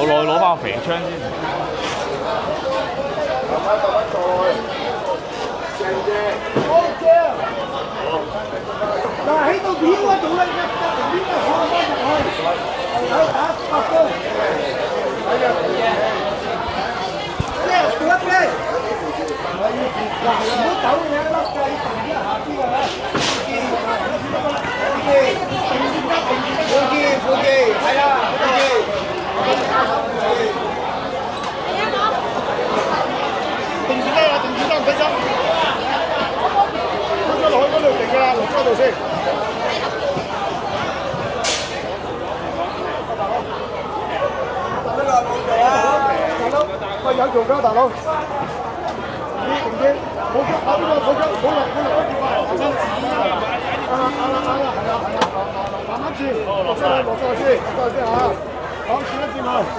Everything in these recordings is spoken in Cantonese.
落去攞翻個肥槍先。嗱喺個面嗰度咧，一面就放翻入去，喺打拍高，一邊，唔好走嘅，笠掣停一下邊㗎啦，副機，係啦，副機，定住得啦，定住得唔使執。落去嗰度定㗎啦，落嗰度先。大佬，喂有做㗎，大佬。停先，冇喐，冇喐，冇落，冇落嗰邊快。慢慢轉，落咗去先嚇。好，轉一轉去，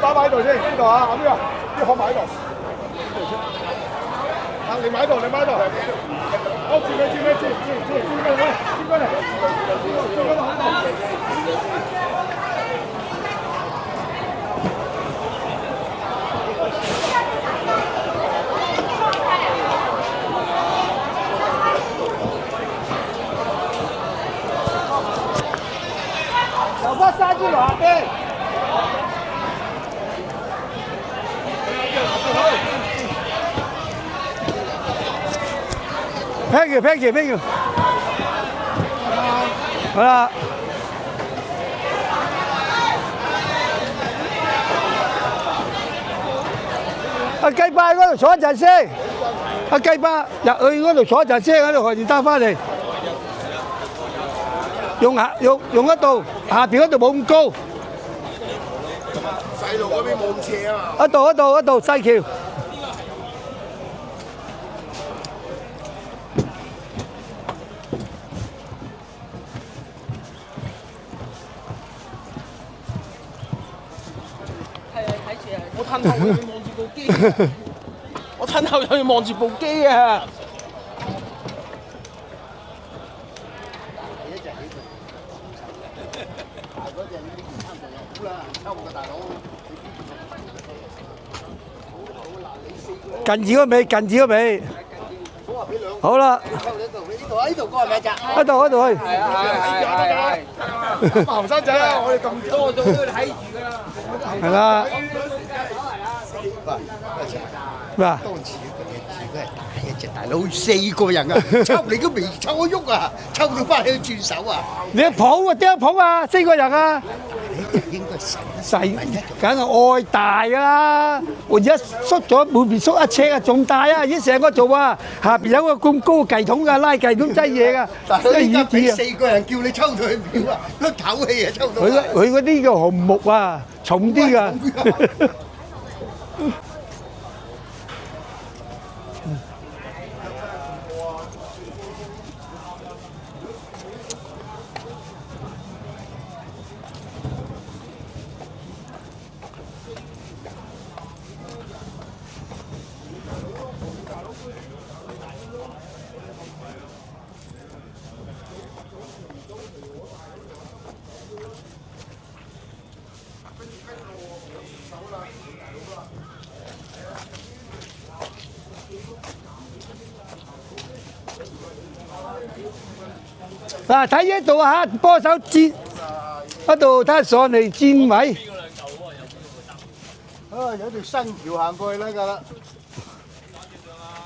擺喺度先，呢度啊，呢個啲殼埋喺度。你買到，好，轉過嚟，手把塞住下邊。Thank you。好啦。阿雞巴嗰度坐一陣先，阿雞巴入去嗰度坐一陣先，喺度學住兜翻嚟。用一度，下邊嗰度冇咁高。細路嗰邊冇咁斜啊嘛。一度細橋。我褪後又要望住部機，我褪後又要望住部機啊！近住個尾。好啦。呢度個係咪咋？喺度去。係。咁後生仔啊，我哋咁多都睇住㗎啦。係啦。咩啊？當時佢係大一隻大佬，4個人啊，抽你都未抽得喐啊，抽到翻去轉手啊！你一捧啊，點一捧啊？4個人啊？應該細，梗係愛大㗎啦！我而家縮咗每邊縮1尺啊，仲大啊！已經成個做啊，下邊有個咁高嘅計筒㗎，拉計筒擠嘢㗎，即係依家俾4個人叫你抽到去秒啊，都唞氣啊，抽到。佢嗰啲叫紅木啊，重啲㗎。嗱，睇呢度啊，波手轉嗰度睇下上嚟轉位。有條新橋行過去啦㗎啦。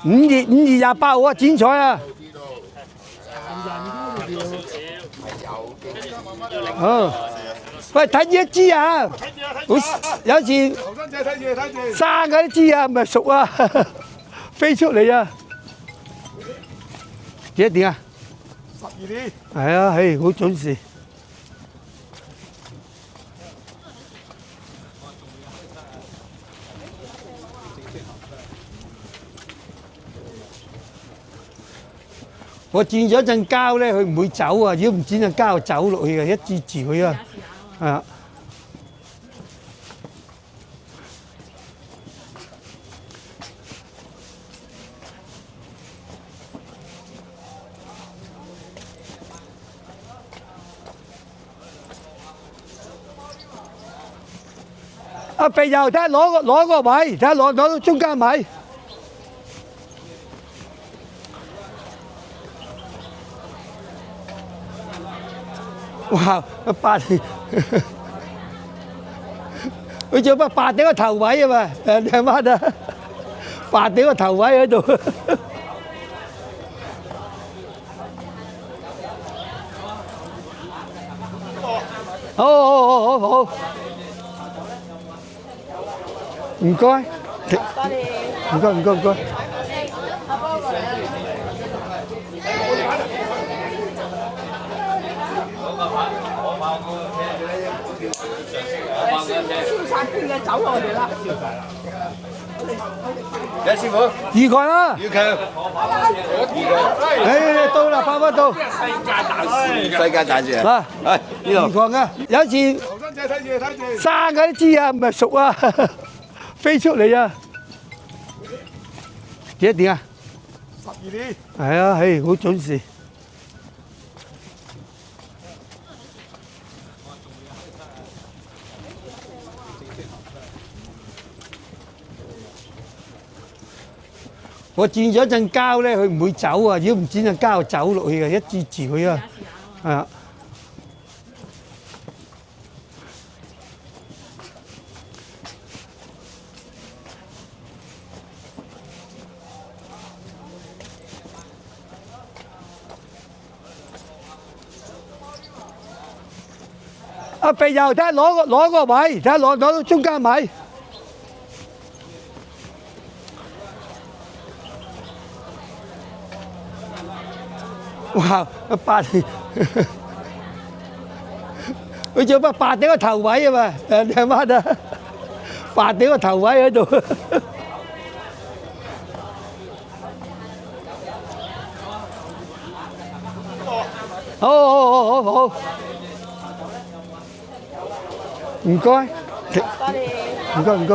5月28號啊，剪彩啊！好，喂，睇呢一支啊！有時後生仔睇住。生嗰啲枝啊，唔係熟啊，飛出嚟啊！幾多點啊12點。係啊，係好準時。我剪咗陣膠咧，佢唔會走啊！如果唔剪陣膠，走落去嘅，一支住佢啊，係啊。阿肥油睇下攞個位，睇下攞到中間位。哇！八，佢做乜八頂個頭位啊嘛？你阿媽啊，八頂個頭位喺度。好，唔該，唔該。燒晒邊嘅走我哋啦！有師傅，二個啦，要強，到啦，拍翻到。世界大事啊！嗱，係呢度。二個啊，有一次生嗰啲枝啊，唔係熟啊，飛出嚟啊！幾多點啊？12點。係啊，係好準時。我轉咗陣膠咧，佢唔會走啊！如果唔轉陣膠，走落去嘅，一支住佢啊！係啊！阿肥油睇下攞個位，睇下攞到中間位。哇！八，佢做乜八頂個頭位啊嘛？你阿媽啊，八頂個頭位喺度。好，唔該，唔該。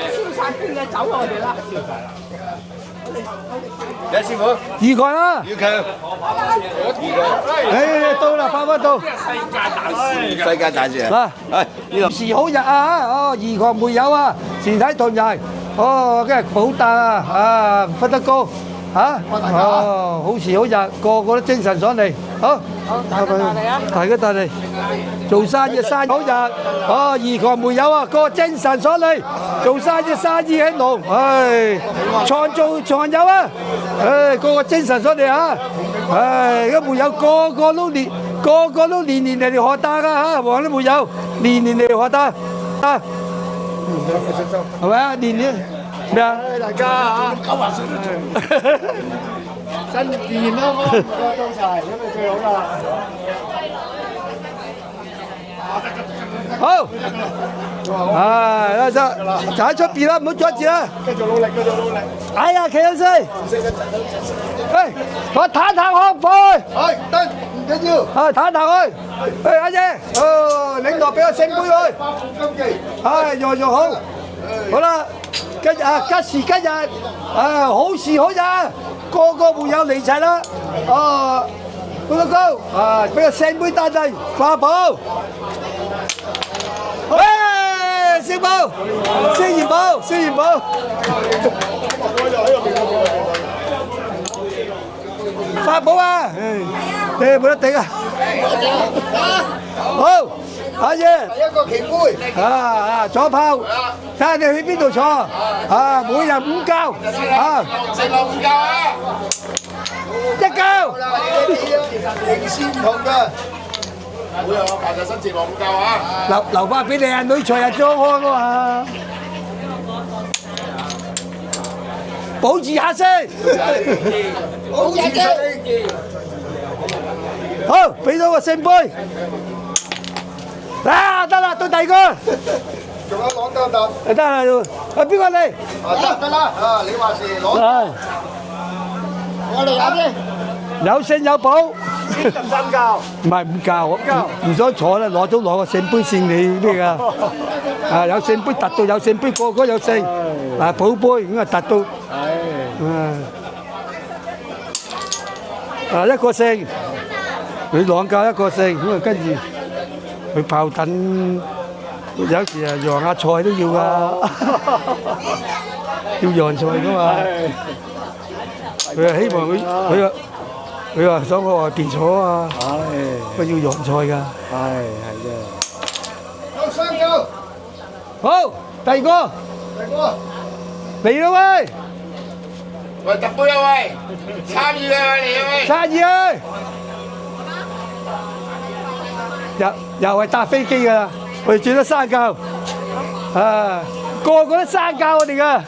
燒晒邊嘅走我哋啦！有師傅，二個啦，要強，到啦，拍翻到。世界大事啊！係呢度。時好日啊！二項沒有啊，全體同仁。今日好大啊！分得高嚇。好時好日，個個都精神爽利。好，大家大利。做生意好日。二項沒有啊，個精神爽利。做生意興隆。創造創有啊！個個精神爽利啊！而家沒有個個都年年嚟學打噶嚇，黃都沒有，年年嚟學打啊！係咪啊？年年咩啊？大家嚇新年啦，唔該到齊，咁就最好啦。好，得就喺出邊啦，唔好阻住啦。繼續努力。哎呀，企起身。我彈開佢。係得，唔緊要。彈開。阿姐，領導俾個聖杯佢。用好。好啦，吉時吉日，好時好日，個個會友嚟齊啦。高，俾個聖杯帶嚟，花寶。聖寶，聖元寶，法寶啊！你冇得頂啊！好，阿爺，第一個旗杯，左炮，睇下你去邊度坐，每人5嚿，食落5嚿啊！1嚿。形式唔同㗎。好有白日新節落5嚿啊！留翻俾你阿女財日裝開嘛，保持下先。保持實力。好，俾到個聖杯。得啦，到第二個。仲有攞得唔得？得啦，邊個嚟？得啦，你話事攞。我嚟有啲。有勝有保。3嚿。唔係5嚿，唔想坐啦，攞個聖杯先你咩㗎？有聖杯突到有聖杯，個個有勝。寶杯咁啊突到。啊一個勝，佢兩教一個勝，咁啊跟住佢炮等，有時啊讓下菜都要噶，要讓菜噶嘛。佢啊希望佢話想去外邊坐啊，佢要讓菜㗎。係啫。有三嚿，好，第二個大哥，嚟啦喂！喂，揼杯啊喂，參與啊喂，嚟啊喂！差二啊！又係搭飛機㗎啦，我哋轉咗3嚿，啊個個都3嚿我哋㗎，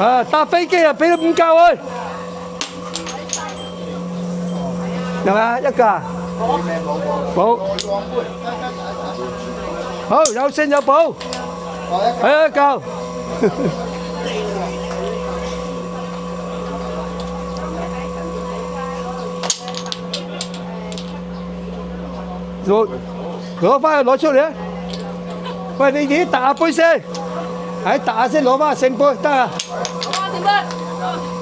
啊搭飛機啊俾咗5嚿去，係咪啊？一個啊？冇，好有勝有補，係一嚿。攞翻去攞出嚟啊！喂，你哋揼下杯先，喺揼下先攞翻聖杯得啊！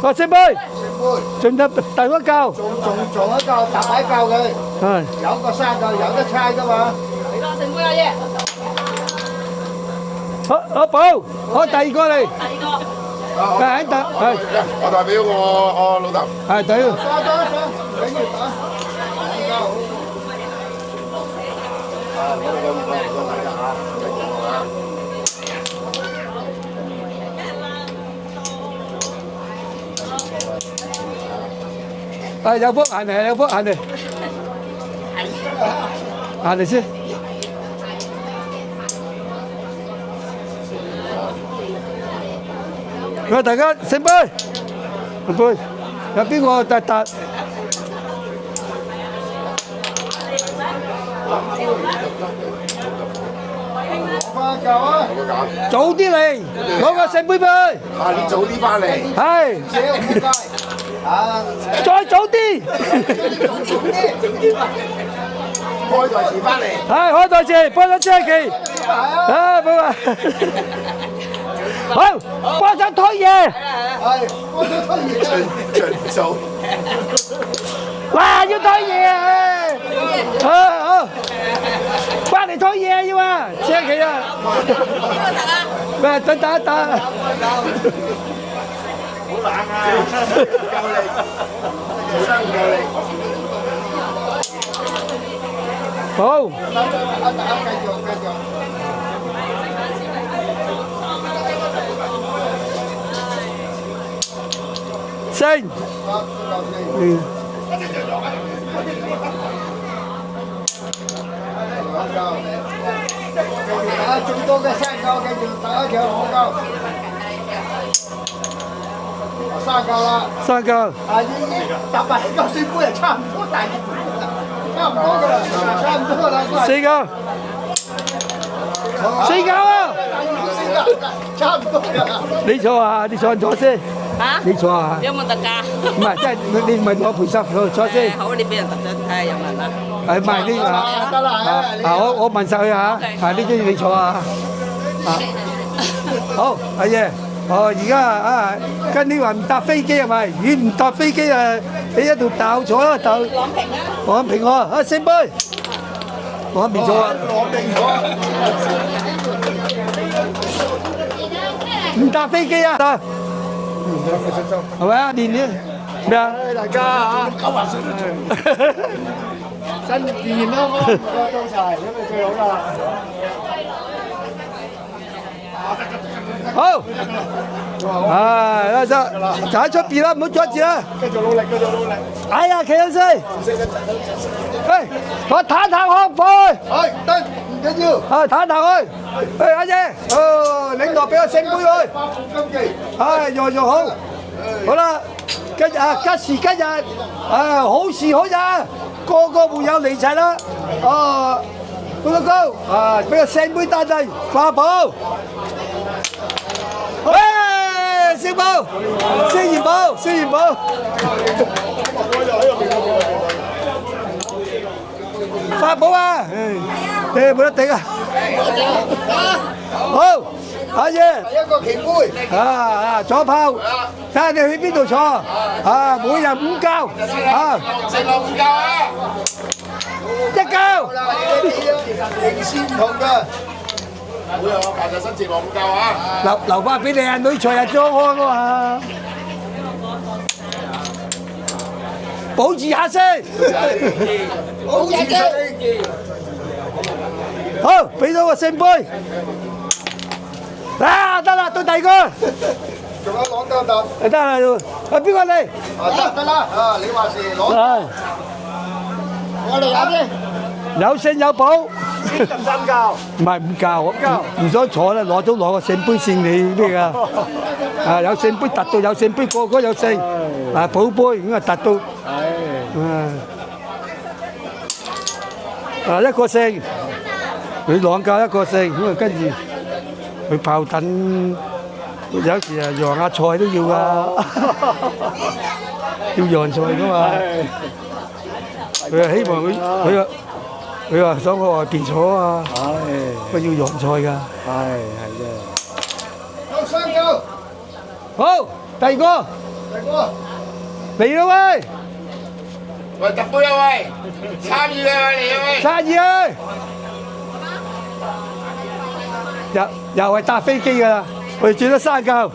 攞聖杯，仲得第一嚿，仲一嚿，搭一嚿佢，係有個三嚿有得猜噶嘛。好寶，好第二個嚟，喺度係我代表我老豆。係對，打，緊要打。係有幅行嚟，有幅行嚟，行嚟先。喂，大家聖杯，聖杯，有邊個揼？翻嚿啊！早啲嚟，攞個聖杯俾佢。下年早啲翻嚟。係，謝唔該。啊，再早啲。開台前翻嚟。係，開台前幫手遮旗。啊，拜拜。好，幫手推嘢。係，我想推嘢。盡數。哇，要推嘢啊！好，翻嚟推嘢要啊，遮旗啊。咩？等。好冷啊！夠力，真係夠力。好。繼續。勝。打最多嘅三嚿，繼續打一條兩嚿。三嚿啦。3嚿。啊，搭埋嚿聖杯係差唔多大，差唔多㗎啦，差唔多啦。 4嚿。4嚿啊！差唔多㗎。你坐啊，你坐先。嚇？你坐啊。有冇特價？唔係，即係你唔係攞賠償，坐先。好，你俾人揼咗睇下有冇人啦。係唔係呢？得啦，我問曬佢嚇。係呢啲你坐啊。好，阿爺。哦，而家啊，跟你話唔搭飛機係咪？如果唔搭飛機啊，你一度鬥坐啦，鬥。朗平喎，啊聖杯。朗平坐啊。唔搭飛機啊？得。係咪啊？練咩啊？大家嚇，新年啦，到齊咁咪最好啦。好，係就喺出邊啦，唔好阻住啦。繼續努力。哎呀，企緊先。喂，我彈開去。係得，唔緊要。係彈去。喂，阿姐，哦，領導俾個聖杯佢。八副金記。係，用好。好啦，今日吉日，好事好日，個個會友嚟齊啦。哦，高，啊，俾個聖杯帶嚟，花寶。喂，小寶，星元寶，法寶啊，冇得頂啊！好，阿爺。第一個旗杯，左炮，睇下你去邊度坐，每人5嚿，食落5嚿啊！ 1嚿。領先唔同㗎。好啊，我扮隻新節落5嚿啊！留翻俾你阿女隨日裝開啊嘛，保持下先。好似好，俾到個聖杯。得啦，到第二個。仲有攞得唔得？得啦，邊個嚟？得啦，你話事攞。我嚟飲先。有勝有保。4嚿3嚿。唔係5嚿，唔想坐啦，攞個聖杯先你咩㗎？有聖杯突到有聖杯，個有勝。保杯咁啊突到。一個勝，佢2嚿一個勝，咁啊跟住佢炮等，有時啊讓下菜都要㗎，要讓菜㗎嘛。佢啊希望佢話想去外邊坐啊，佢要讓菜㗎。有3嚿。好，第二個嚟啦喂！喂，揼杯啊喂！參與啊喂，嚟啊喂！參與啊！又係搭飛機㗎啦，我哋轉咗3嚿，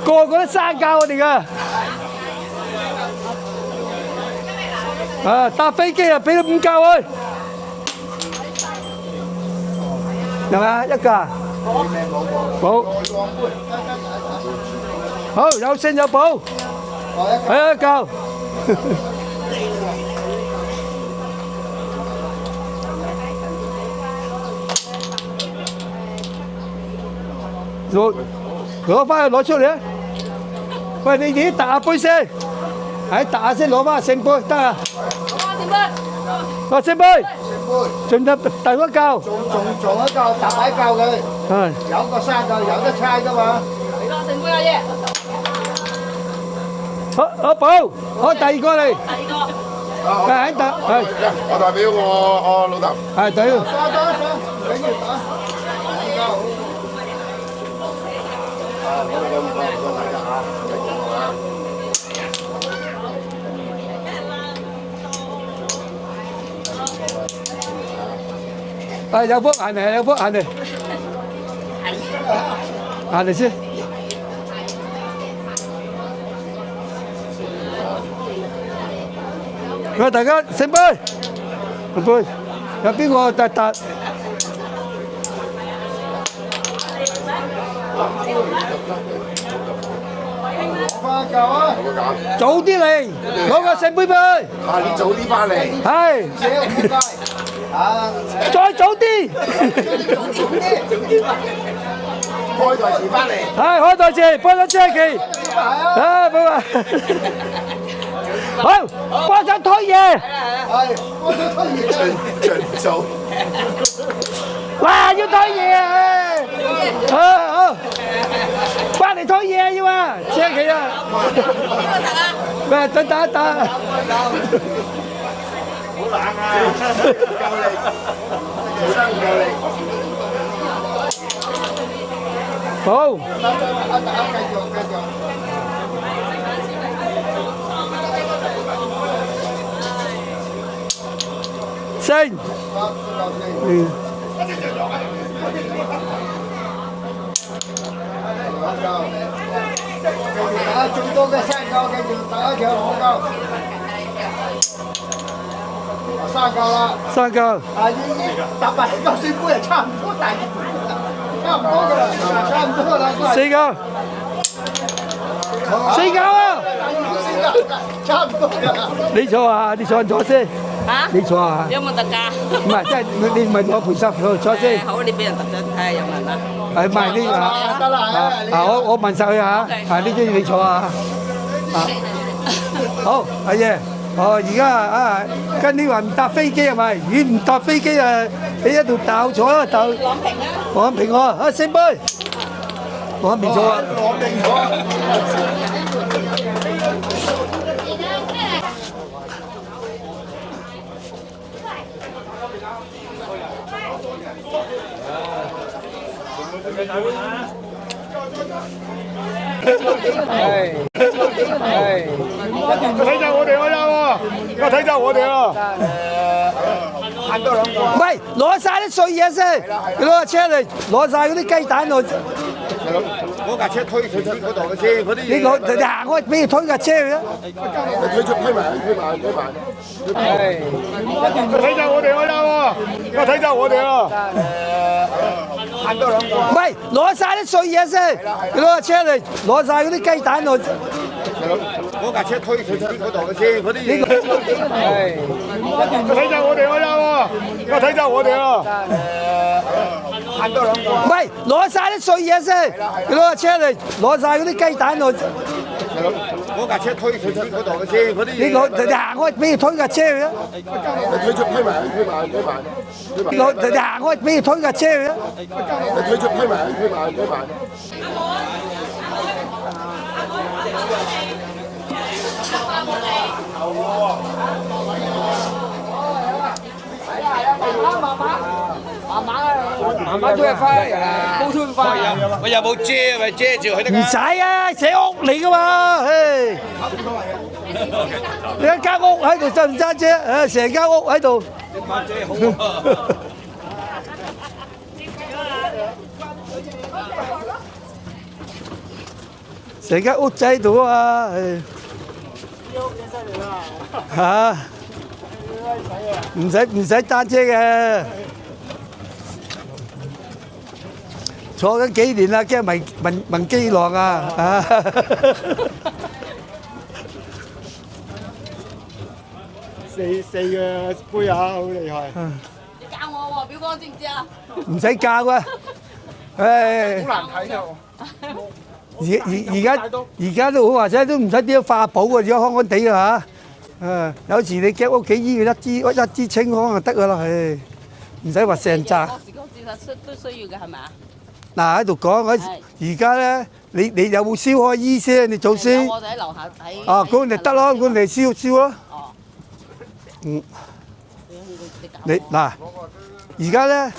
個個都3嚿我哋㗎，搭飛機啊俾咗5嚿去，係咪啊？1嚿冇，好有勝有保，1嚿。攞翻去攞出嚟啊！喂，你哋揼下杯先，揼下先攞翻聖杯得啊！聖杯，仲得第一嚿，仲一嚿，搭埋一嚿佢。有個3嚿有得猜㗎嘛？好保，好第二個嚟。喺度，我代表我老豆。係對。緊要打。有幅行嚟，有幅行嚟，行嚟先。喂，大家聖杯，聖杯，有邊個突？翻嚿啊！早啲嚟，攞個聖杯杯。你早啲翻嚟。係。唔該。再早啲。開台前翻嚟。係開台前，幫手遮旗。冇啊。好，幫手推嘢。係，幫手推嘢。盡做。哇！要推嘢啊！好，翻嚟推嘢要啊，車企啊！咩？等。好冷啊！夠力，真夠力。好。繼續。勝。打最多嘅3嚿，繼續打一場2嚿，3嚿啦。3嚿。搭埋嚿聖杯係差唔多大，差唔多㗎啦，4嚿。4嚿啊！差唔多㗎。你坐啊，你坐先。嚇？你坐啊。有冇特價？唔係，即係你唔係攞賠償，坐先。好，你俾人特獎睇下有冇人啦。係唔係呢個？得啦，我問實佢嚇，呢啲你坐啊。好，阿爺，而家跟你話唔搭飛機係咪？如果唔搭飛機啊，你一條豆坐啦，豆。朗平啊，聖杯。朗平坐啊。朗平坐。睇晒我哋嗰陣喎，而家睇晒我哋啊！喂，攞晒啲碎嘢先，你攞架車嚟，攞晒嗰啲雞蛋落。攞架車推上邊嗰度嘅先，嗰啲你攞你行開，俾佢推架車去啊！推出推埋。睇晒我哋嗰陣喎，而家睇晒我哋啊！喂，攞晒啲碎嘢先，你攞架車嚟，攞晒嗰啲雞蛋落。攞架車推上邊嗰度嘅先，嗰啲睇晒我哋嗰陣喎，而家睇晒我哋啊！喂，攞晒啲碎嘢先，你攞架車嚟，攞晒嗰啲雞蛋落。攞架車推上邊嗰度嘅先，嗰啲你行開，俾佢推架車去啊！推出推埋。你行開，俾佢推架車去啊！推出推埋。慢慢推快，煲推快啊！我有冇遮咪遮住佢得唔使啊，寫屋嚟噶嘛，唉！你一間屋喺度揸唔揸車？唉，成間屋喺度。把遮好啊！成間屋仔喺度啊嘛，嚇！唔使揸車嘅，坐緊幾年啦，驚問機浪啊！四個杯啊，好厲害！你教我喎，表哥知唔知啊？唔使教啊！唉，好難睇啊！而家都好話齋，都唔使點化寶喎，而家康康地啊嚇！有時你夾屋企醫一支清康就得噶啦，唉，唔使話成扎。時光自實都需要嘅係咪啊？嗱喺度講，而家咧，你有冇燒開醫先？你祖先？我哋喺樓下睇。啊，咁咪得咯，咁你燒咯。哦。嗯。你嗱，而家咧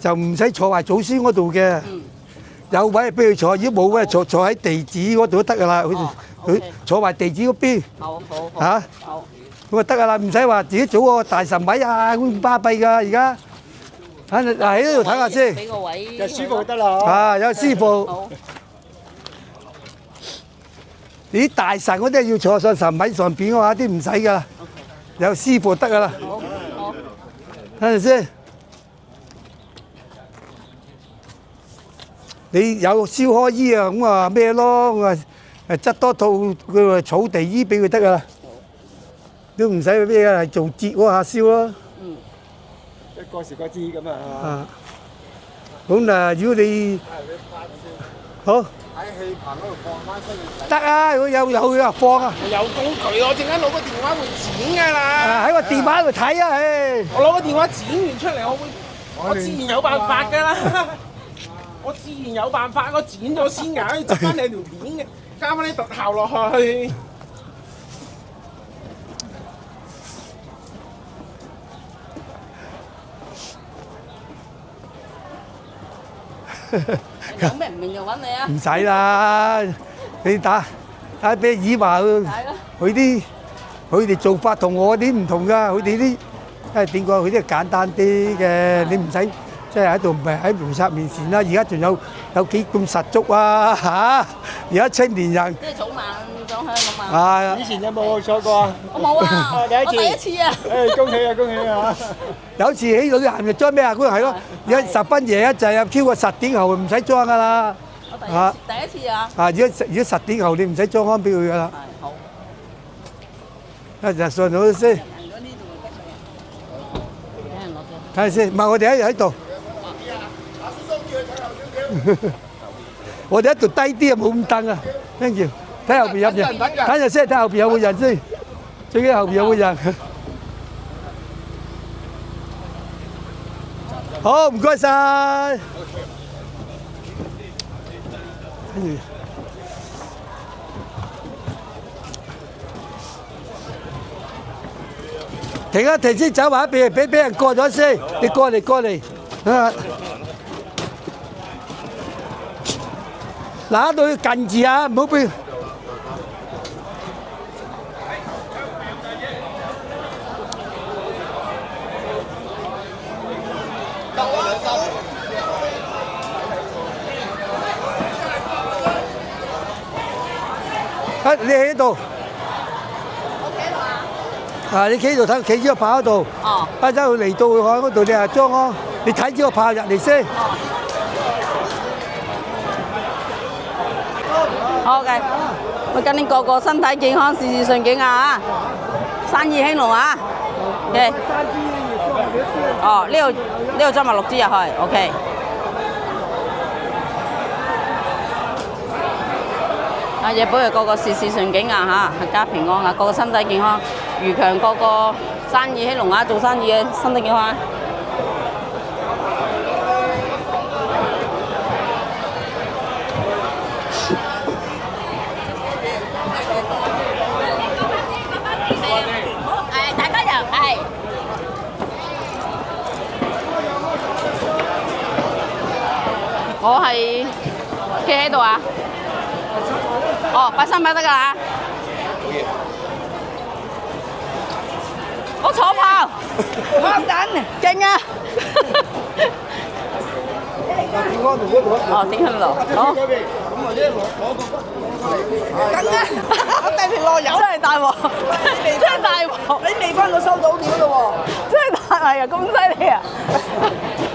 就唔使坐埋祖先嗰度嘅，有位俾佢坐，如果冇位坐喺地址嗰度都得噶啦，好似佢坐埋地址嗰邊。好。嚇？好。咁啊得噶啦，唔使話自己組個大神位啊，咁巴閉噶而家。嗱喺呢度睇下先。俾個位。有師傅就得啦。啊，有師傅。好。啲大神嗰啲要坐上神位上邊嘅話，啲唔使噶啦，有師傅得噶啦。好。睇陣先。你有燒開衣啊，咁啊咩咯？咁啊執多套佢話草地衣俾佢得噶啦，都唔使咩啊，做節嗰下燒咯。一個時個支咁啊。啊，咁嗱，如果你好喺氣棚嗰度放翻出去。得啊，如果有放啊。有工具，我陣間攞個電話會剪㗎啦。啊，喺個電話度睇啊，唉。我攞個電話剪完出嚟，我自然有辦法㗎啦。我自然有辦法，我剪咗先㗎，執翻你條片嘅，加翻啲特效落去。有咩唔明就揾你啊！唔使啦，你打俾以華佢哋做法同我啲唔同噶，佢哋啲點講？佢啲係簡單啲嘅，你唔使即係喺度唔係喺菩薩面前啦。而家仲有幾咁實足啊嚇！而家青年人即係早晚上香咁嘛。啊，以前有冇坐過啊？我冇啊，我第一次啊。誒，恭喜啊，恭喜啊！有次起旅行就裝咩啊？嗰個係咯，而家十分夜一陣啊，超過10點後唔使裝噶啦。我第一次啊。啊！如果10點後你唔使裝安俾佢噶啦。係好。一就上到先。睇下先，唔係我哋喺度。我哋喺度低啲啊，冇咁蹬啊。跟住睇後邊有人，睇下先，睇後邊有冇人先。最緊後邊有冇人。好，唔該晒。跟住。停一停先，走埋一邊，俾人過咗先。你過嚟啊！嗱到近字啊，唔好俾。你喺度。啊！你企喺度睇，企住個炮嗰度。哦。一陣佢嚟到海嗰度，你啊將我，你睇住個炮入嚟先。好嘅，我今年個個身體健康，事事順境啊！生意興隆啊！嘅。哦，呢度裝埋6支入去 ，OK。啊！亦保佑個個事事順境啊！嚇，闔家平安啊！個個身體健康，余強個個生意興隆啊！做生意嘅身體健康。大家又係。我係企喺度啊！哦，擺3擺得㗎啦！我坐炮，炮彈，勁啊！哦，點喺度？好。梗啊！我地皮落油。真係大鑊！真係大鑊！你未翻到收到料嘞喎！真係大係啊！咁犀利啊！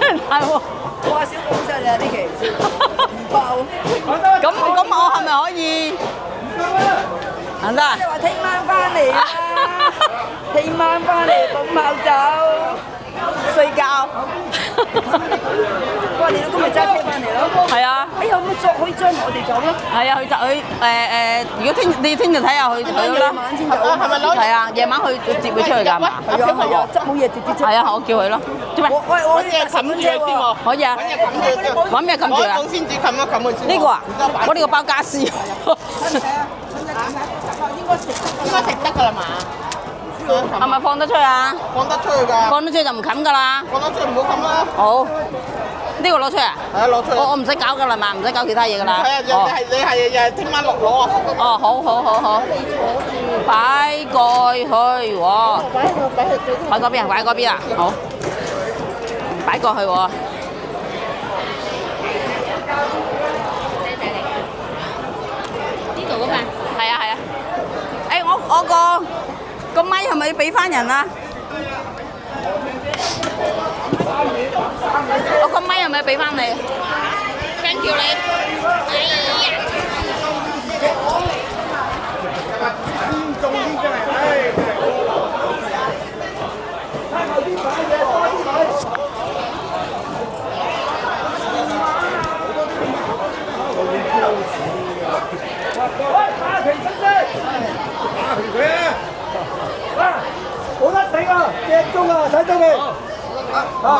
真係大鑊！哇！小公仔啊，呢期唔爆。咁我係咪可以？行得。你話聽晚翻嚟啊？聽晚翻嚟捧炮走，睡覺。哇！你老公咪揸車翻嚟咯？係啊。哎呀，可以將我哋走咯？係啊，如果聽日睇下佢啦。夜晚先走。係咪攞？係啊，夜晚去接佢出去㗎嘛？係啊，執冇嘢直接出。係啊，我叫佢咯。做咩？我嘢冚住佢先喎。可以啊。揾咩冚住啊？先至冚一冚佢先。呢個啊？我呢個包家私。應該食得㗎啦嘛。係咪放得出去啊？放得出去㗎。放得出去就唔冚㗎啦。放得出去唔好冚啦。好。呢個攞出嚟啊？係啊，攞出嚟。我唔使搞㗎啦嘛，唔使搞其他嘢㗎啦。係啊，你係聽晚攞啊。哦，好。擺過去喎。擺嗰邊啊？擺嗰邊啊？好。擺過去喎。呢度㗎嘛？係啊。誒，我個咪係咪要俾翻人啊？我個咪係咪要俾翻你？跟住你。哎呀！重啲真係，打平身先，打平佢啊！冇得頂啊！隻鐘啊，睇到未？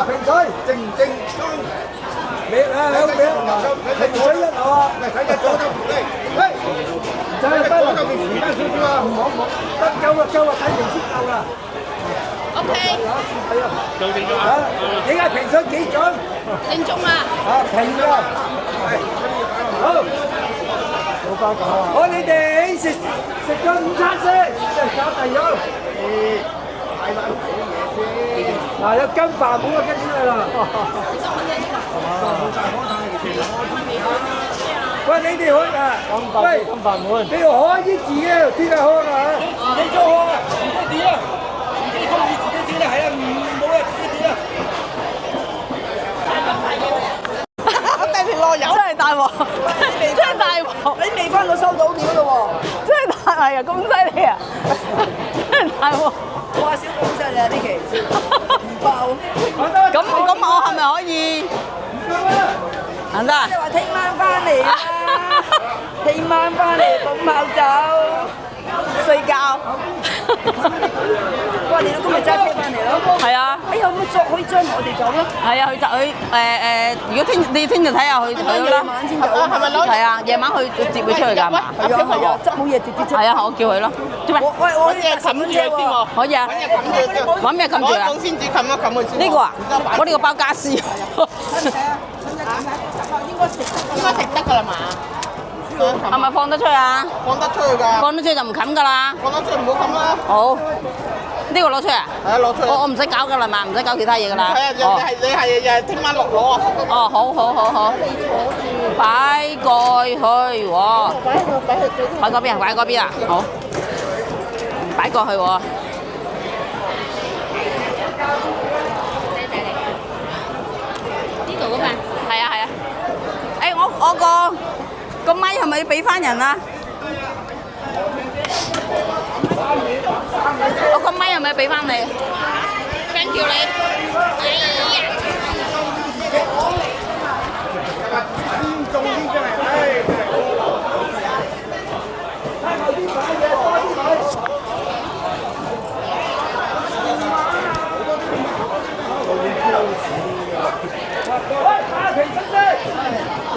平水，正你響邊？平水1號啊！睇隻左手扶你，喂，就係得啦，時間少少啊，唔好，得夠啊，睇平先夠啦。OK。夠正咗啊！你而家平水幾準？正宗啊！平㗎。好。好，你哋食咗午餐先，即係搞第二樣。買翻好嘢先。嗱，有金飯碗啊，跟住嚟啦。喂，你哋好啊？喂，金飯碗。你要可以自己點解好啊？自己做啊，自己點啊？自己中意自己點啦，係啊，冇啊，自己點啊。地皮落油。真係大鑊！真係大鑊！你未翻到收到料嘞喎！真係大係啊，咁犀利啊！真係大鑊！哇！小公仔啊，呢期唔爆。咁我係咪可以？行得。你話聽晚翻嚟啊？聽晚翻嚟捧炮走，睡覺。哇！你老公咪揸車翻嚟咯？係啊。哎呀，可以將我哋走咯？係啊，如果聽日睇下佢啦。夜晚先走。係咪攞？係啊，夜晚去接佢出去㗎嘛？係啊，執冇嘢直接出。係啊，我叫佢咯。做咩？我嘢冚住佢先喎。可以啊。揾咩冚住啊？攞先至冚一冚佢先。呢個啊？我呢個包家私。應該食得㗎啦嘛？係咪放得出啊？放得出去㗎，放得出去就唔冚㗎啦。放得出去唔好冚啦。好，呢個攞出嚟啊？係啊，攞出去。我唔使搞㗎啦嘛，唔使搞其他嘢㗎啦。係啊，你係聽晚落攞啊。哦，好，擺過去喎。擺嗰邊啊，擺嗰邊啊，好，擺過去喎。呢度㗎嘛？係啊。誒，我個咪係咪要俾翻人啊？我個咪係咪要俾翻你？thank you你。哎呀！重啲真係，唉，真係。後啲買嘢多啲買。喂，打平身先，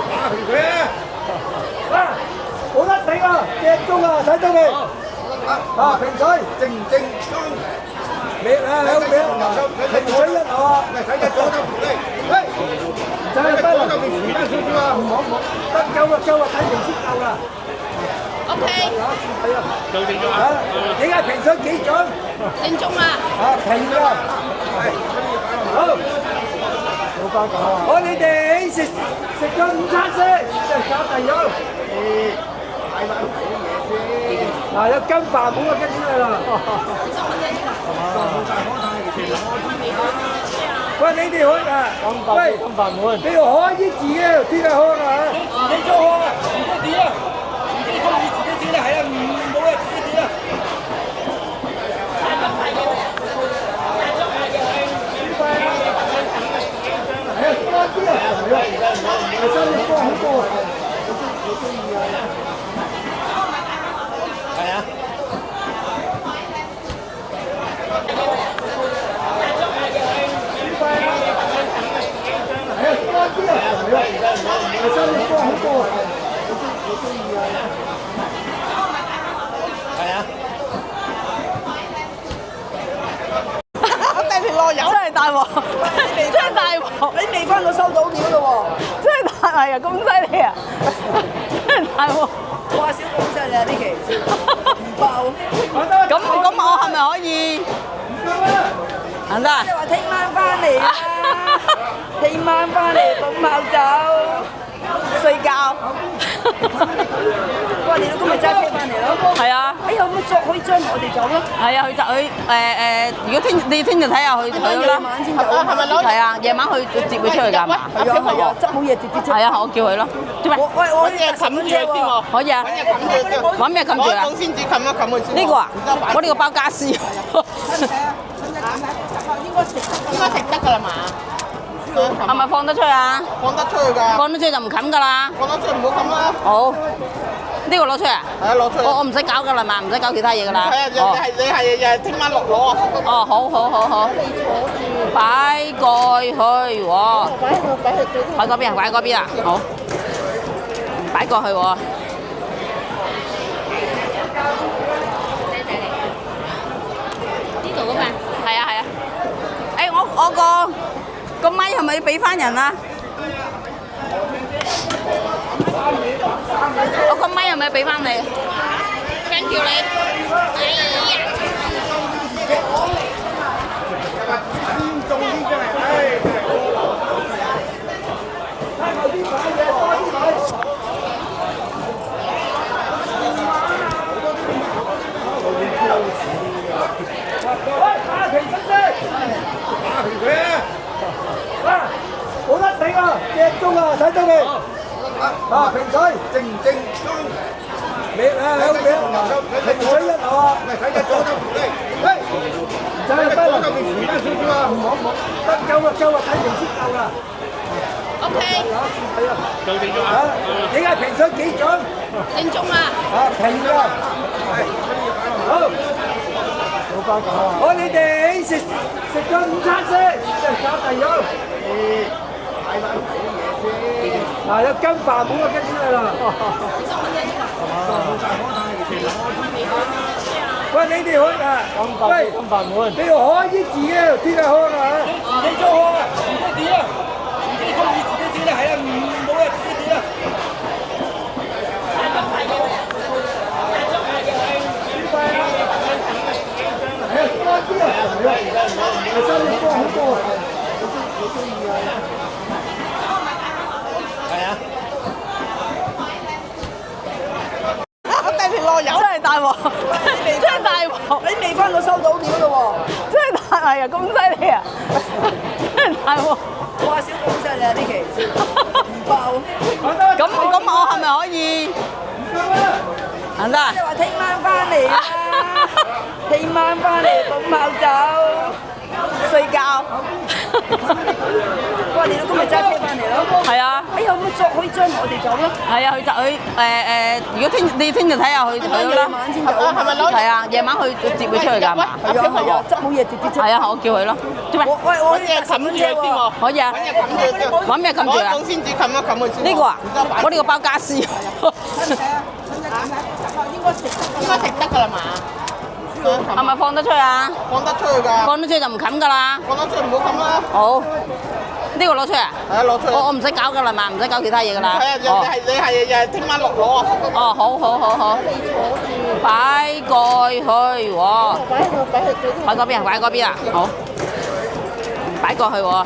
打平佢啊！啊，冇得頂啊，隻鐘啊，睇到未？啊，平水，正正你啊，兩邊，平水一流啊，嚟睇隻左手扶你，喂，就係得啦，左手你扶翻少少啊，唔好，得夠啊，睇平先夠啦。 OK， 係啊，做正咗啊！你而家平水幾準？正宗啦。啊，平㗎，好。好，你哋食咗午餐先，即係搞第二樣。嗱，有金飯碗啊，跟住嚟啦。喂，你哋去啊？喂，金飯碗，你要可以自己邊個開啊？自己做開啊，自己點啊？自己中意自己點啦，係啊，唔好啦，自己點啦。 係啊！我地條內有真係大鑊，真係大鑊！你未翻到收到料咯喎，真係大係啊，咁犀利啊！真係大鑊！哇，小公仔啊，呢期唔爆。咁我係咪可以？行得啊？你話聽晚翻嚟啊？聽晚翻嚟瞓覺走。 睡覺。哇！你老公咪揸車翻嚟咯？係啊。哎呀，咁可以將我哋走咯？係啊，佢如果你聽日睇下佢啦。晚先走啊？係咪攞？係啊，夜晚去接佢出去㗎嘛？係啊，執好嘢接啲出。係啊，我叫佢咯。喂，我揾嘢冚住佢先喎。可以啊。揾咩冚住啊？攞先至冚一冚佢先。呢個啊？我呢個包家私。應該食得㗎啦嘛？ 係咪放得出啊？放得出去㗎。放得出去就唔冚㗎啦。放得出去唔好冚啦。好，呢個攞出嚟啊？係啊，攞出去。我唔使搞㗎啦嘛，唔使搞其他嘢㗎啦。係啊，你係聽晚落攞啊。哦，好。擺過去喎。擺嗰邊啊，擺嗰邊啊，好。擺過去喎。呢度㗎嘛？係啊。誒，我個咪係咪要俾翻人啊？我個咪係咪要俾翻你？thank you你。哎呀！重啲真係，唉，真係。後啲買嘢多啲買。喂，打平身先。打平佢啊！ 啊！冇得頂啊！隻鐘啊，睇到未？啊，平水，正你啊，兩邊，平水一流啊！嚟睇隻左手扶你，喂，就係得啦，左手你扶翻少少啊，唔好，得夠啊，睇平先夠啦。 OK， 係啊，做正咗啊！你而家平水幾準？正宗啊！啊，平㗎，好。好，你哋食咗午餐先，即係搞第二樣。嗱，有金飯碗啊，跟住嚟啦。喂，你哋去啊？喂，金飯碗，你要可以自己邊個開啊？自己做開啊，自己點啊？自己中意自己點啦，係啊，唔好啦，自己點啦。我地皮落油真係大鑊，真係大鑊！你未翻過收到料咯真係大係啊，咁犀利啊！真係大鑊！喎！哇，小公仔啊呢期唔爆。咁我係咪可以？行得啊？即係話聽晚翻嚟啦，聽晚翻嚟咁跑走。睡覺。哇！你老公咪揸車翻嚟咯？係啊。哎呀，咁可以將我哋走咯？係啊，如果聽日睇下去啦。夜晚先走。係咪攞？係啊，夜晚去接佢出去㗎嘛？係啊，執好嘢直接出。係啊，我叫佢咯。做咩？我嘢冚住先喎。可以啊。揾咩冚住啊？先至冚一冚佢先。呢個啊？我呢個包家私。應該食得㗎啦嘛？係咪放得出啊？放得出去㗎。放得出就唔冚㗎啦。放得出唔好冚啦。好。呢個攞出啊？係啊，攞出嚟。我唔使搞㗎啦嘛，唔使搞其他嘢㗎啦。係啊，你係聽晚落攞啊。哦，好。擺過去喎。擺嗰邊啊，擺嗰邊啊，好。擺過去喎。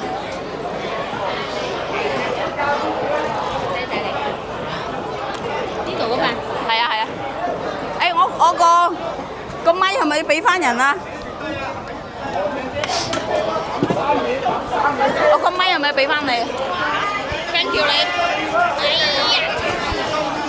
呢度㗎嘛？係啊。誒，我個咪係咪要俾翻人啊？我個咪係咪要俾翻你？thank you你。哎呀！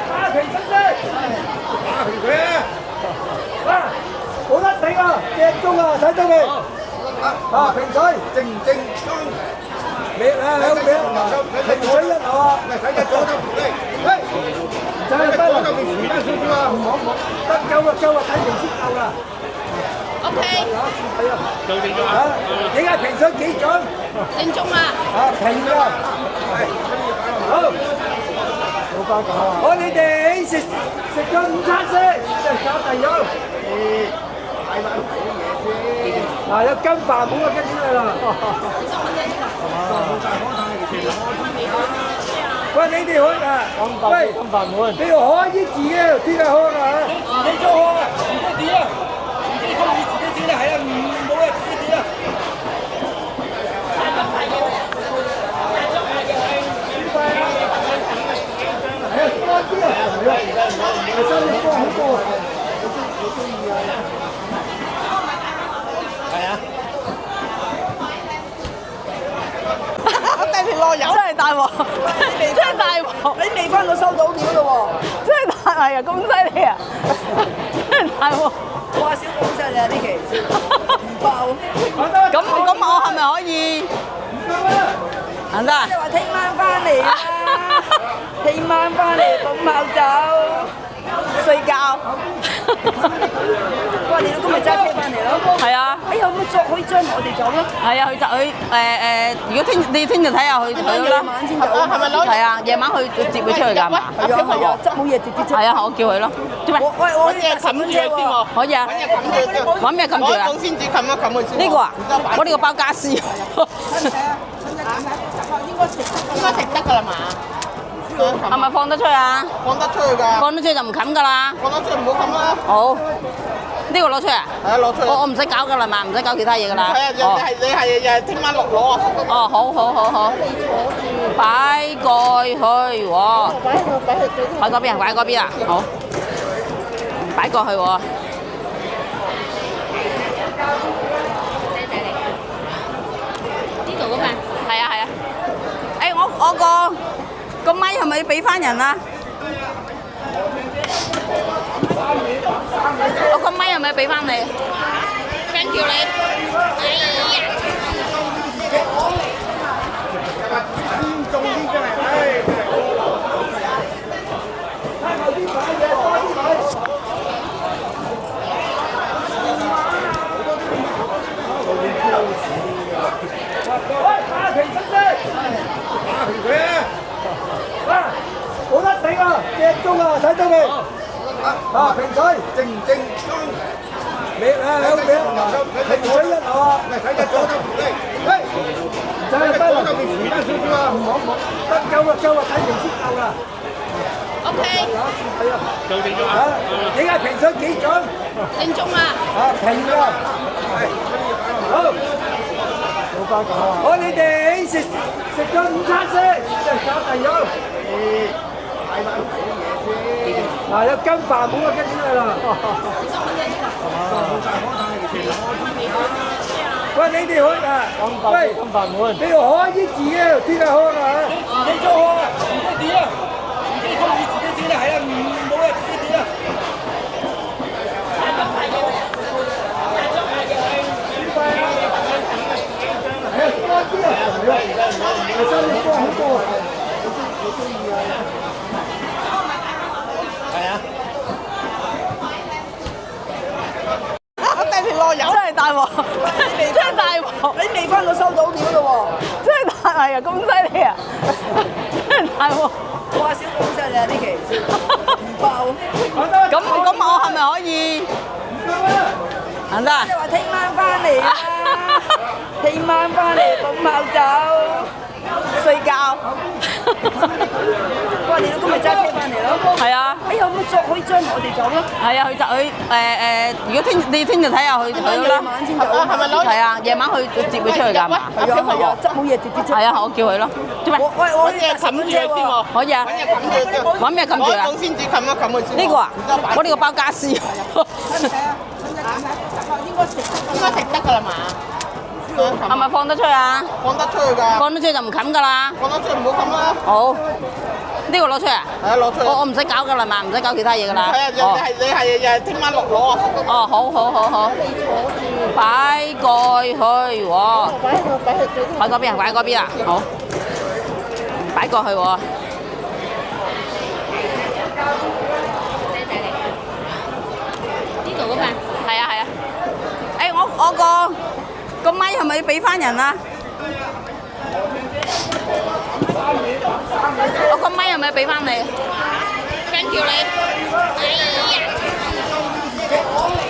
打平身先，打平佢啊！啊，冇得頂啊！隻鐘啊，睇到未？啊，平水，正你啊，響邊？平水一流啊！睇隻左就嚟，喂，唔使得啦，你遲翻少少啊，唔好，得夠啦，睇定先夠啦。OK。係啊，做定咗啊！你係平水幾準？正宗啊！啊，平㗎，好。好，你哋食咗午餐先，即係搞第二。嗱，有跟飯冇啊，跟出嚟啦。喂，你哋好啊？喂，跟飯冇啊？你哋可以自己邊個好啊？你做好啊？唔使點啊？唔知中意自己點啦，係啊，冇啊，自己點啊。我地皮落油真係大鑊，真係大鑊！你未翻過收到料咯真係大係啊，咁犀利啊！真係大鑊！喎！哇！小公仔啊呢期唔爆。咁我係咪可以？行得啊？即係話聽晚翻嚟啦，聽晚翻嚟咁跑走。睡覺。哇！你老公咪揸車翻嚟咯？係啊。哎呀，咁可以將我哋走咯？係啊，如果聽日睇下去啦。夜晚先走。係咪攞？係啊，夜晚去接佢出去㗎嘛？係啊，執好嘢直接出。係啊，我叫佢咯。做咩？我嘢冚住先喎。可以啊。揾咩冚住啊？先至冚一冚佢先。呢個啊？我呢個包家私。應該食得㗎啦嘛？係咪放得出啊？放得出去㗎。放得出就唔冚㗎啦。放得出唔好冚啦。好。呢個攞出啊？係啊，攞出嚟。我唔使搞㗎啦嘛，唔使搞其他嘢㗎啦。係啊，你係聽晚落攞啊。哦，好。擺過去喎。擺嗰邊啊，擺嗰邊啊，好。擺過去喎。呢度㗎嘛？係啊。誒，我個咪係咪要俾翻人啊？我個咪係咪要俾翻你？thank you你。哎呀！打平身先，打平佢啊！啊，冇得頂啊！隻鐘啊，睇到未？啊，平水，正你啊，響邊？俾啊？你唔使一樓啊？嚟睇隻左手扶你，嘿，唔使得啦，左手你扶翻少少啊，唔好，得夠啦，睇完先夠啦。 OK，係啊，夠定咗啊！你係評水幾準？正宗啊！啊，評㗎。好，冇辦法啊！好，你哋食咗午餐先，即係搞大咗。嗱，有跟飯冇啊，跟出嚟啦。喂，你哋去啊？喂，跟飯碗。你要開啲字啊，邊個開啊？你做開啊？唔該點啊？唔該中意自己點啦，係啦，冇啊，自己點啦。多啲啊！係收啲多好多。係啊。我地皮落油真係大鑊，真係大鑊！你未翻到收到料咯真係大係啊，咁犀利啊！真係大鑊！喎！哇！小公仔啊，呢期唔爆。咁我係咪可以？行得啊？你話聽晚翻嚟啦，聽晚翻嚟咁跑走，睡覺。哇！你老公咪揸車翻嚟咯？係啊。哎呀，咁可以將我哋走咯？係啊，如果你聽日睇下佢啦。夜晚先走。係咪攞？係啊，夜晚去接佢出去㗎嘛？係啊，執好嘢直接出。係啊，我叫佢咯。做咩？我嘢冚住先喎。可以啊。揾咩冚住啊？先至冚一冚佢先。呢個啊？我呢個包家私。應該食得㗎啦嘛。係咪放得出啊？放得出去㗎。放得出去就唔冚㗎啦。放得出去唔好冚啦。好。呢個攞出嚟啊？係啊，攞出去。我唔使搞㗎啦嘛，唔使搞其他嘢㗎啦。係啊，你係聽晚落攞啊。哦，好。擺過去喎。擺嗰邊啊，擺嗰邊啊，好。擺過去喎。呢度㗎嘛？係啊。誒，我個咪係咪要俾翻人啊？我個咪係咪要俾翻你？thank you你。哎呀！